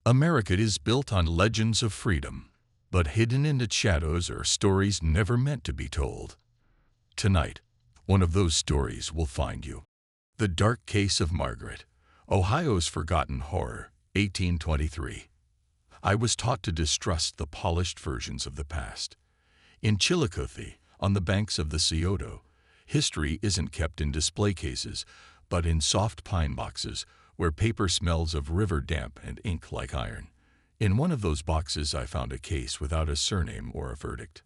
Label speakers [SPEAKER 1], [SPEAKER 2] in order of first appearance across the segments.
[SPEAKER 1] America is built on legends of freedom, but hidden in its shadows are stories never meant to be told. Tonight, one of those stories will find you. The Dark Case of Margaret, Ohio's Forgotten Horror, 1823. I was taught to distrust the polished versions of the past. In Chillicothe, on the banks of the Scioto, history isn't kept in display cases, but in soft pine boxes where paper smells of river damp and ink like iron. In one of those boxes I found a case without a surname or a verdict.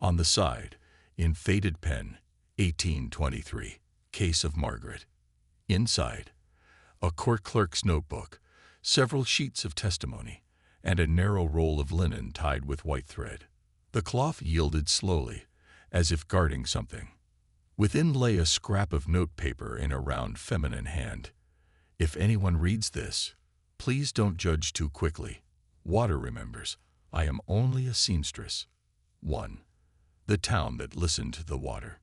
[SPEAKER 1] On the side, in faded pen, 1823, Case of Margaret. Inside, a court clerk's notebook, several sheets of testimony, and a narrow roll of linen tied with white thread. The cloth yielded slowly, as if guarding something. Within lay a scrap of notepaper in a round feminine hand. If anyone reads this, please don't judge too quickly. Water remembers, I am only a seamstress. 1. The town that listened to the water.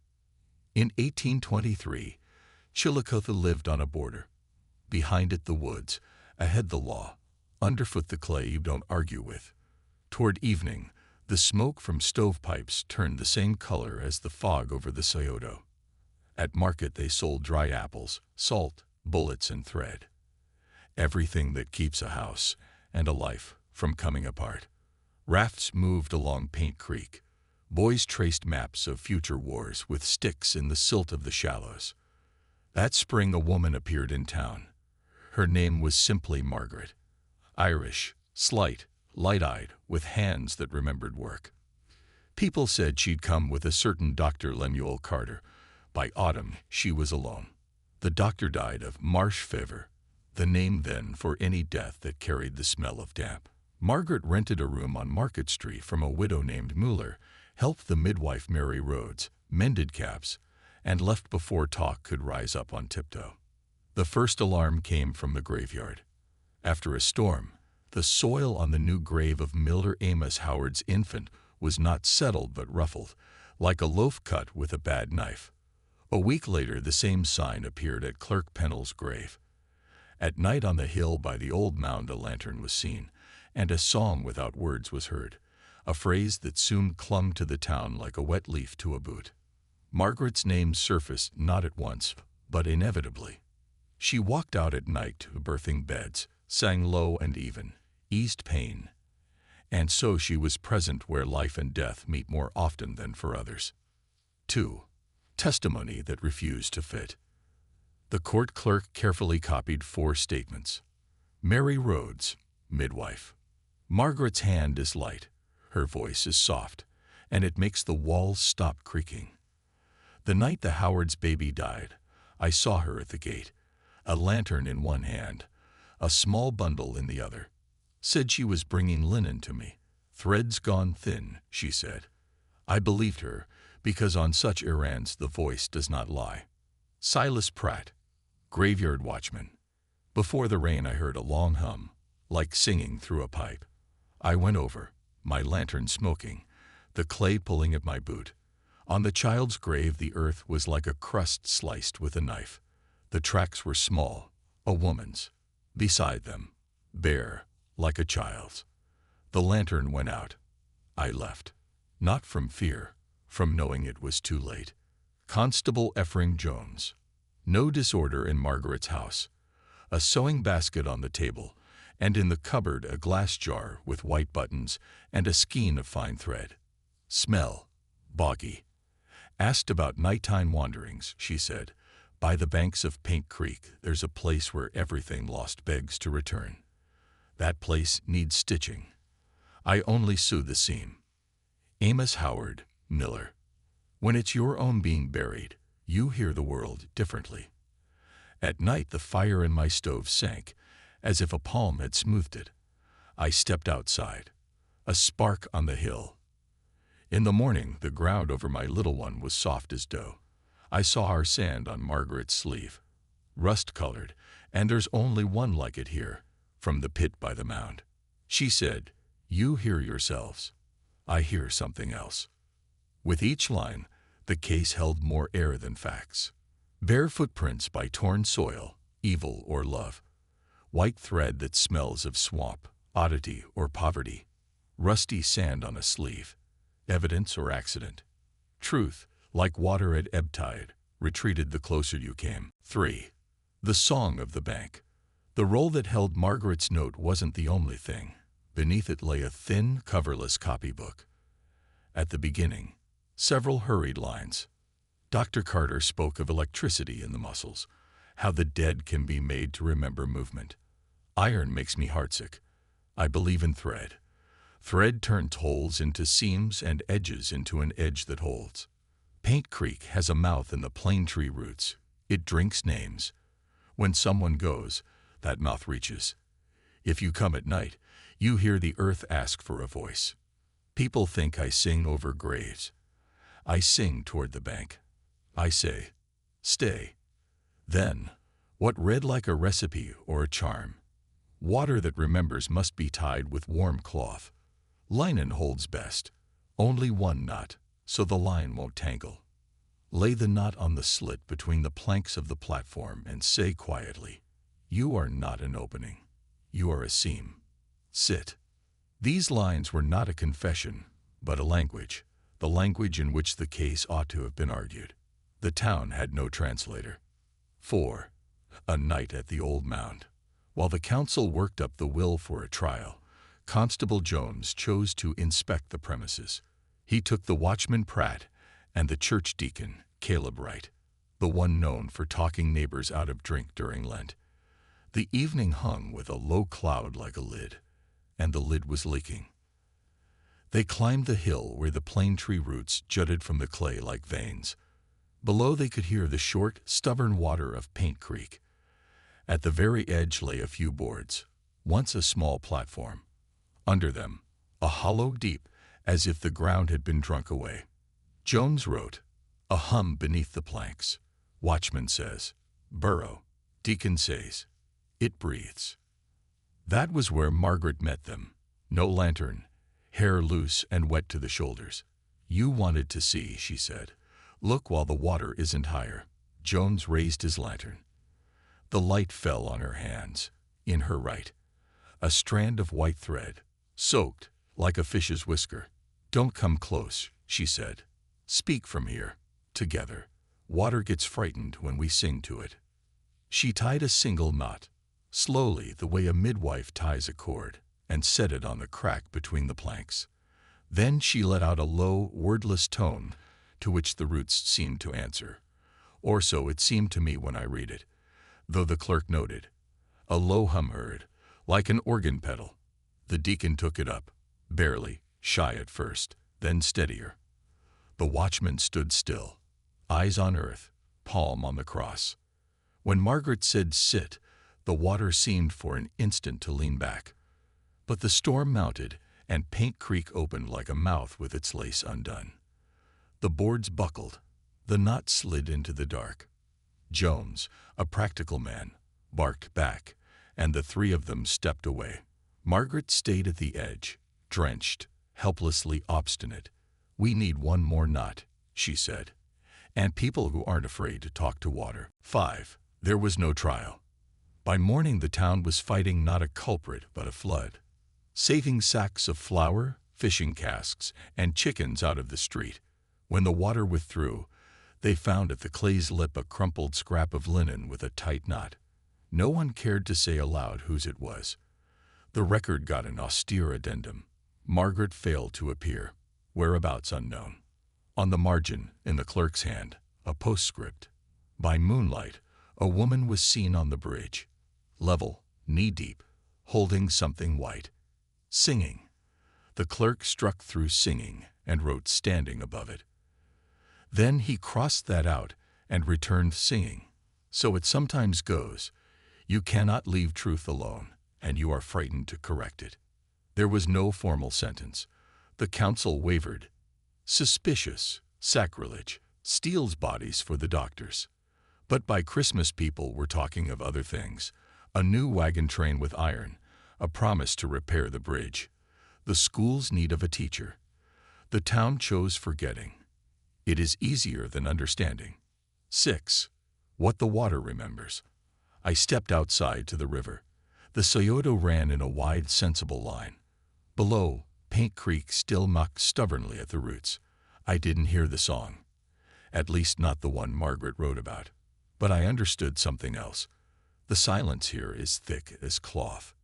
[SPEAKER 1] In 1823, Chillicothe lived on a border. Behind it the woods, ahead the law, underfoot the clay you don't argue with. Toward evening, the smoke from stovepipes turned the same color as the fog over the Scioto. At market they sold dry apples, salt, bullets, and thread. Everything that keeps a house and a life from coming apart. Rafts moved along Paint Creek. Boys traced maps of future wars with sticks in the silt of the shallows. That spring a woman appeared in town. Her name was simply Margaret. Irish, slight, light-eyed, with hands that remembered work. People said she'd come with a certain Dr. Lemuel Carter. By autumn, she was alone. The doctor died of marsh fever, the name then for any death that carried the smell of damp. Margaret rented a room on Market Street from a widow named Mueller, helped the midwife Mary Rhodes, mended caps, and left before talk could rise up on tiptoe. The first alarm came from the graveyard. After a storm, the soil on the new grave of Miller Amos Howard's infant was not settled but ruffled, like a loaf cut with a bad knife. A week later, the same sign appeared at Clerk Pennell's grave. At night on the hill by the old mound a lantern was seen, and a song without words was heard, a phrase that soon clung to the town like a wet leaf to a boot. Margaret's name surfaced not at once, but inevitably. She walked out at night to birthing beds, sang low and even, eased pain. And so she was present where life and death meet more often than for others. 2. Testimony that refused to fit. The court clerk carefully copied 4 statements. Mary Rhodes, midwife. Margaret's hand is light, her voice is soft, and it makes the walls stop creaking. The night the Howard's baby died, I saw her at the gate, a lantern in one hand, a small bundle in the other. Said she was bringing linen to me. Threads gone thin, she said. I believed her, because on such errands the voice does not lie. Silas Pratt, graveyard watchman. Before the rain I heard a long hum, like singing through a pipe. I went over, my lantern smoking, the clay pulling at my boot. On the child's grave the earth was like a crust sliced with a knife. The tracks were small, a woman's. Beside them, bare, like a child's. The lantern went out. I left. Not from fear, from knowing it was too late. Constable Ephraim Jones. No disorder in Margaret's house. A sewing basket on the table, and in the cupboard a glass jar with white buttons and a skein of fine thread. Smell, boggy. Asked about nighttime wanderings, she said, by the banks of Paint Creek there's a place where everything lost begs to return. That place needs stitching. I only sew the seam. Amos Howard, Miller. When it's your own being buried, you hear the world differently. At night the fire in my stove sank, as if a palm had smoothed it. I stepped outside. A spark on the hill. In the morning the ground over my little one was soft as dough. I saw our sand on Margaret's sleeve. Rust-colored, and there's only one like it here, from the pit by the mound. She said, "You hear yourselves. I hear something else." With each line, the case held more air than facts. Bare footprints by torn soil, evil or love. White thread that smells of swamp, oddity or poverty, rusty sand on a sleeve, evidence or accident. Truth, like water at ebb tide, retreated the closer you came. 3. The song of the bank. The roll that held Margaret's note wasn't the only thing. Beneath it lay a thin, coverless copybook. At the beginning, several hurried lines. Dr. Carter spoke of electricity in the muscles, how the dead can be made to remember movement. Iron makes me heartsick. I believe in thread. Thread turns holes into seams and edges into an edge that holds. Paint Creek has a mouth in the plane tree roots. It drinks names. When someone goes, that mouth reaches. If you come at night, you hear the earth ask for a voice. People think I sing over graves. I sing toward the bank. I say, stay. Then, what read like a recipe or a charm. Water that remembers must be tied with warm cloth. Linen holds best. Only one knot, so the line won't tangle. Lay the knot on the slit between the planks of the platform and say quietly, you are not an opening. You are a seam. Sit. These lines were not a confession, but a language, the language in which the case ought to have been argued. The town had no translator. 4. A night at the old mound. While the council worked up the will for a trial, Constable Jones chose to inspect the premises. He took the watchman Pratt and the church deacon, Caleb Wright, the one known for talking neighbors out of drink during Lent. The evening hung with a low cloud like a lid, and the lid was leaking. They climbed the hill where the plane tree roots jutted from the clay like veins. Below they could hear the short, stubborn water of Paint Creek. At the very edge lay a few boards, once a small platform. Under them, a hollow deep, as if the ground had been drunk away. Jones wrote, a hum beneath the planks. Watchman says, burrow. Deacon says, it breathes. That was where Margaret met them. No lantern, hair loose and wet to the shoulders. You wanted to see, she said. Look while the water isn't higher. Jones raised his lantern. The light fell on her hands, in her right. A strand of white thread, soaked like a fish's whisker. Don't come close, she said. Speak from here, together. Water gets frightened when we sing to it. She tied a single knot, slowly the way a midwife ties a cord, and set it on the crack between the planks. Then she let out a low, wordless tone to which the roots seemed to answer. Or so it seemed to me when I read it, though the clerk noted. A low hum heard, like an organ pedal. The deacon took it up, barely, shy at first, then steadier. The watchman stood still, eyes on earth, palm on the cross. When Margaret said sit, the water seemed for an instant to lean back. But the storm mounted, and Paint Creek opened like a mouth with its lace undone. The boards buckled. The knot slid into the dark. Jones, a practical man, barked back, and the three of them stepped away. Margaret stayed at the edge, drenched, helplessly obstinate. We need one more knot, she said, and people who aren't afraid to talk to water. 5. There was no trial. By morning the town was fighting not a culprit but a flood, saving sacks of flour, fishing casks, and chickens out of the street. When the water withdrew, they found at the clay's lip a crumpled scrap of linen with a tight knot. No one cared to say aloud whose it was. The record got an austere addendum. Margaret failed to appear, whereabouts unknown. On the margin, in the clerk's hand, a postscript. By moonlight, a woman was seen on the bridge, level, knee-deep, holding something white, singing. The clerk struck through singing and wrote standing above it. Then he crossed that out and returned singing. So it sometimes goes. You cannot leave truth alone, and you are frightened to correct it. There was no formal sentence. The council wavered. Suspicious, sacrilege, steals bodies for the doctors. But by Christmas people were talking of other things. A new wagon train with iron, a promise to repair the bridge, the school's need of a teacher. The town chose forgetting. It is easier than understanding. 6. What the water remembers. I stepped outside to the river. The Scioto ran in a wide, sensible line. Below, Paint Creek still mucked stubbornly at the roots. I didn't hear the song. At least not the one Margaret wrote about. But I understood something else. The silence here is thick as cloth.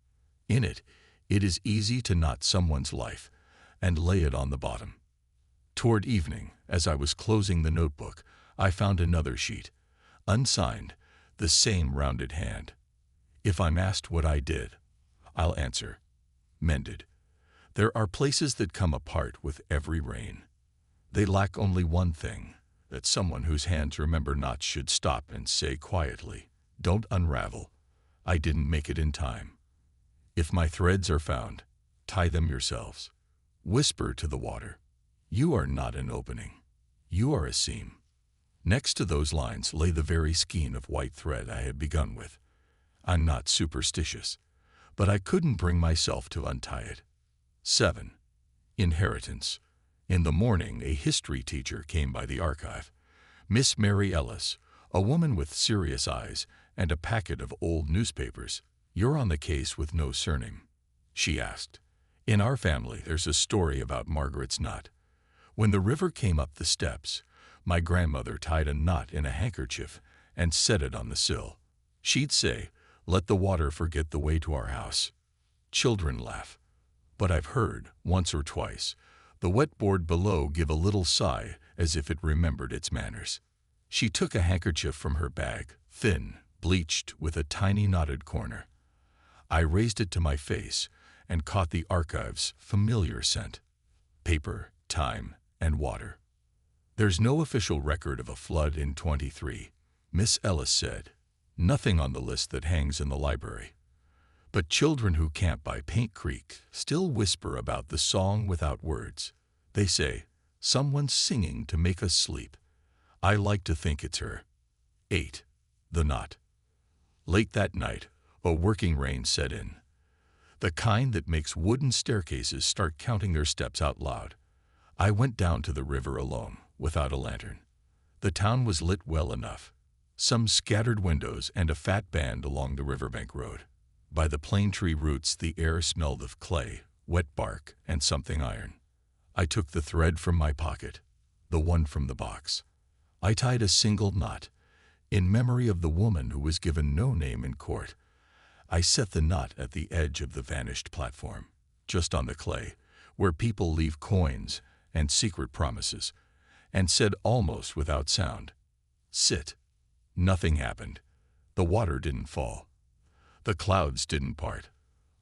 [SPEAKER 1] In it, it is easy to knot someone's life and lay it on the bottom. Toward evening, as I was closing the notebook, I found another sheet. Unsigned, the same rounded hand. If I'm asked what I did, I'll answer, mended. There are places that come apart with every rain. They lack only one thing, that someone whose hands remember knots should stop and say quietly, don't unravel. I didn't make it in time. If my threads are found, tie them yourselves. Whisper to the water, you are not an opening. You are a seam. Next to those lines lay the very skein of white thread I had begun with. I'm not superstitious, but I couldn't bring myself to untie it. 7. Inheritance. In the morning, a history teacher came by the archive. Miss Mary Ellis, a woman with serious eyes and a packet of old newspapers. You're on the case with no surname, she asked. In our family, there's a story about Margaret's knot. When the river came up the steps, my grandmother tied a knot in a handkerchief and set it on the sill. She'd say, let the water forget the way to our house. Children laugh. But I've heard, once or twice, the wet board below give a little sigh as if it remembered its manners. She took a handkerchief from her bag, thin, bleached, with a tiny knotted corner. I raised it to my face and caught the archive's familiar scent. Paper, time, and water. There's no official record of a flood in 23, Miss Ellis said. Nothing on the list that hangs in the library. But children who camp by Paint Creek still whisper about the song without words. They say, someone's singing to make us sleep. I like to think it's her. 8. The knot. Late that night, a working rain set in. The kind that makes wooden staircases start counting their steps out loud. I went down to the river alone, without a lantern. The town was lit well enough. Some scattered windows and a fat band along the riverbank road. By the plane tree roots the air smelled of clay, wet bark, and something iron. I took the thread from my pocket, the one from the box. I tied a single knot, in memory of the woman who was given no name in court. I set the knot at the edge of the vanished platform, just on the clay, where people leave coins and secret promises, and said almost without sound, sit. Nothing happened. The water didn't fall. The clouds didn't part.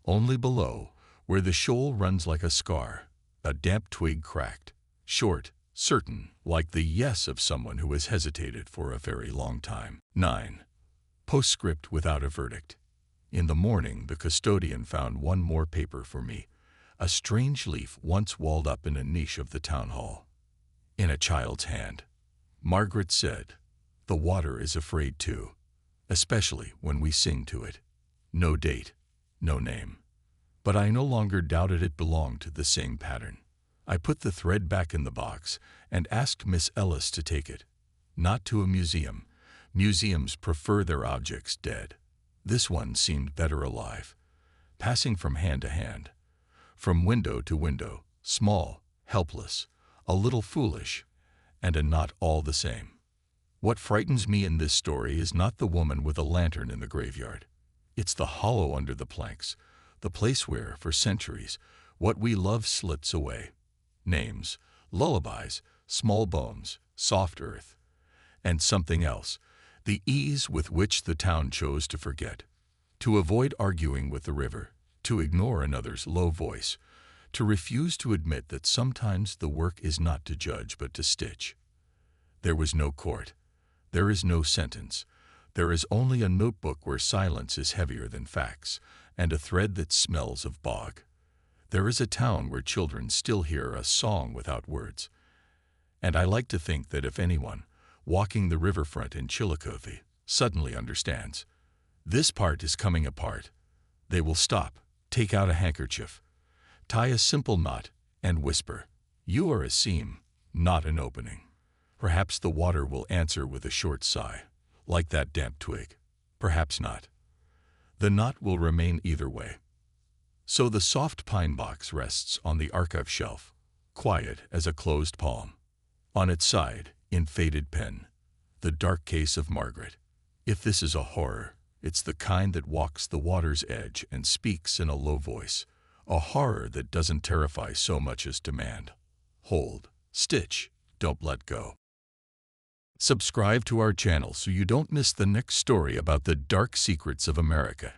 [SPEAKER 1] Only below, where the shoal runs like a scar, a damp twig cracked, short, certain, like the yes of someone who has hesitated for a very long time. 9. Postscript without a verdict. In the morning, the custodian found one more paper for me, a strange leaf once walled up in a niche of the town hall. In a child's hand. Margaret said, the water is afraid too, especially when we sing to it. No date, no name. But I no longer doubted it belonged to the same pattern. I put the thread back in the box and asked Miss Ellis to take it. Not to a museum. Museums prefer their objects dead. This one seemed better alive, passing from hand to hand, from window to window, small, helpless, a little foolish, and a knot all the same. What frightens me in this story is not the woman with a lantern in the graveyard. It's the hollow under the planks, the place where, for centuries, what we love slips away. Names, lullabies, small bones, soft earth, and something else, the ease with which the town chose to forget, to avoid arguing with the river, to ignore another's low voice, to refuse to admit that sometimes the work is not to judge but to stitch. There was no court. There is no sentence. There is only a notebook where silence is heavier than facts, and a thread that smells of bog. There is a town where children still hear a song without words. And I like to think that if anyone, walking the riverfront in Chillicothe, suddenly understands, this part is coming apart, they will stop, take out a handkerchief, tie a simple knot, and whisper, you are a seam, not an opening. Perhaps the water will answer with a short sigh, like that damp twig. Perhaps not. The knot will remain either way. So the soft pine box rests on the archive shelf, quiet as a closed palm. On its side, in faded pen, the dark case of Margaret. If this is a horror, it's the kind that walks the water's edge and speaks in a low voice, a horror that doesn't terrify so much as demand. Hold, stitch, don't let go. Subscribe to our channel so you don't miss the next story about the dark secrets of America.